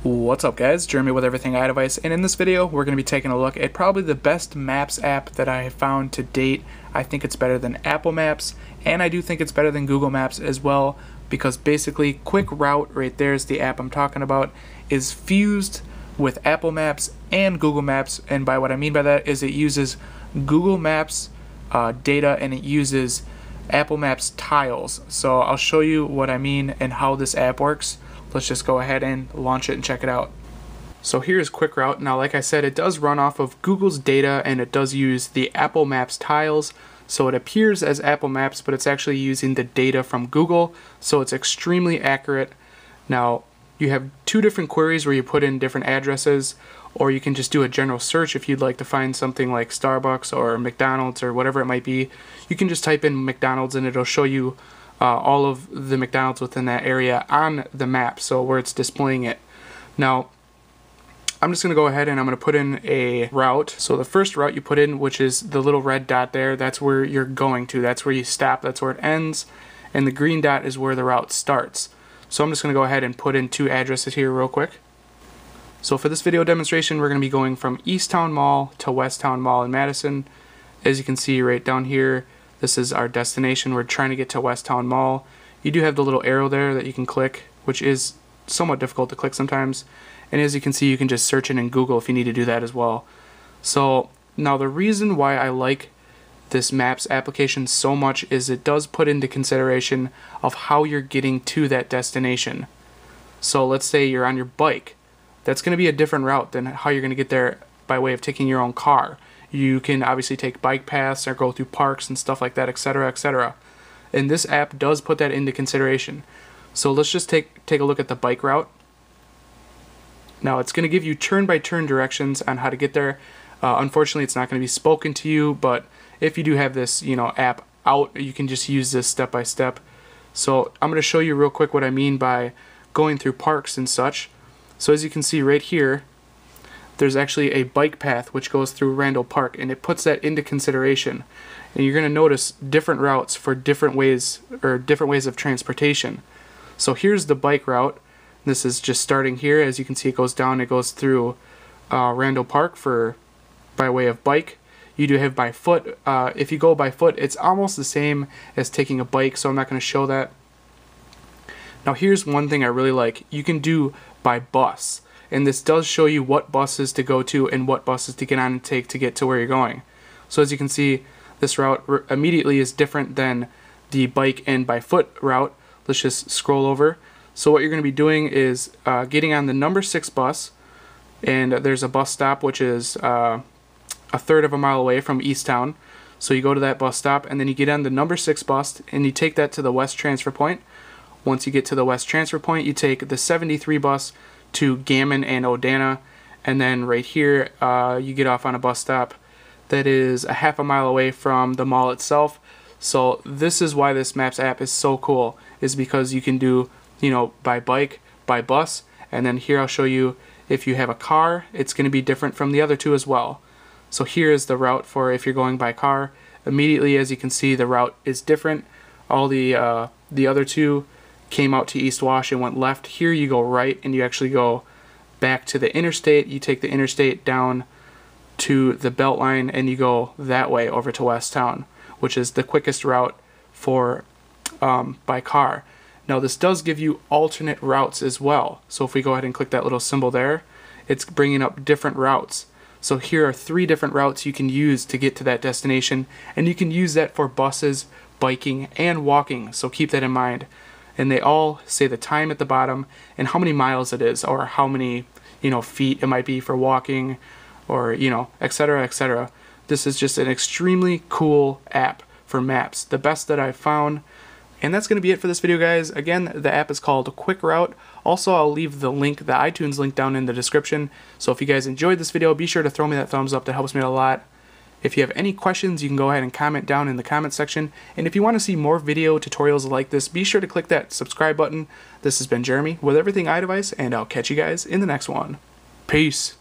What's up guys, Jeremy with Everything iDevice, and in this video we're going to be taking a look at probably the best Maps app that I have found to date. I think it's better than Apple Maps, and I do think it's better than Google Maps as well, because basically Quick Route, right there is the app I'm talking about, is fused with Apple Maps and Google Maps, and by what I mean by that is it uses Google Maps data and it uses Apple Maps tiles. So I'll show you what I mean and how this app works. Let's just go ahead and launch it and check it out. So here's Quick Route. Now like I said, it does run off of Google's data and it does use the Apple Maps tiles. So it appears as Apple Maps, but it's actually using the data from Google, so it's extremely accurate. Now you have two different queries where you put in different addresses, or you can just do a general search if you'd like to find something like Starbucks or McDonald's or whatever it might be. You can just type in McDonald's and it'll show you all of the McDonald's within that area on the map, so where it's displaying it. Now I'm just going to go ahead and I'm going to put in a route. So the first route you put in, which is the little red dot there, that's where you're going to, that's where you stop, that's where it ends, and the green dot is where the route starts. So I'm just going to go ahead and put in two addresses here real quick. So for this video demonstration we're going to be going from Easttown Mall to Westtown Mall in Madison. As you can see right down here, this is our destination. We're trying to get to Westtown Mall. You do have the little arrow there that you can click, which is somewhat difficult to click sometimes. And as you can see, you can just search it in Google if you need to do that as well. So now the reason why I like this Maps application so much is it does put into consideration of how you're getting to that destination. So let's say you're on your bike. That's going to be a different route than how you're going to get there by way of taking your own car. You can obviously take bike paths or go through parks and stuff like that, etc., etc. And this app does put that into consideration. So let's just take a look at the bike route. Now it's going to give you turn-by-turn directions on how to get there. Unfortunately, it's not going to be spoken to you, but if you do have this, app out, you can just use this step by step. So I'm going to show you real quick what I mean by going through parks and such. So as you can see right here, there's actually a bike path which goes through Randall Park, and it puts that into consideration. And you're going to notice different routes for different ways, or different ways of transportation. So here's the bike route. This is just starting here. As you can see, it goes down, it goes through Randall Park by way of bike. You do have by foot. If you go by foot, it's almost the same as taking a bike, so I'm not going to show that. Now here's one thing I really like. You can do by bus, and this does show you what buses to go to and what buses to get on and take to get to where you're going. So as you can see, this route immediately is different than the bike and by foot route. Let's just scroll over. So what you're going to be doing is getting on the number 6 bus, and there's a bus stop which is a third of a mile away from Easttown. So you go to that bus stop and then you get on the number 6 bus and you take that to the West Transfer Point. Once you get to the West Transfer Point, you take the 73 bus to Gammon and Odana, and then right here you get off on a bus stop that is a half a mile away from the mall itself. So this is why this Maps app is so cool, is because you can do by bike, by bus, and then here I'll show you if you have a car, it's going to be different from the other two as well. So here is the route for if you're going by car. Immediately, as you can see, the route is different. All the other two came out to East Wash and went left. Here you go right, and you actually go back to the interstate. You take the interstate down to the Beltline and you go that way over to Westtown, which is the quickest route for by car. Now this does give you alternate routes as well. So if we go ahead and click that little symbol there, it's bringing up different routes. So here are 3 different routes you can use to get to that destination, and you can use that for buses, biking, and walking, so keep that in mind. And they all say the time at the bottom and how many miles it is, or how many feet it might be for walking, or etc., etc. This is just an extremely cool app for maps, the best that I've found. And that's going to be it for this video, guys. Again, the app is called Quick Route. Also, I'll leave the link, the iTunes link, down in the description. So if you guys enjoyed this video, be sure to throw me that thumbs up. That helps me a lot. If you have any questions, you can go ahead and comment down in the comment section. And if you want to see more video tutorials like this, be sure to click that subscribe button. This has been Jeremy with Everything iDevice, and I'll catch you guys in the next one. Peace.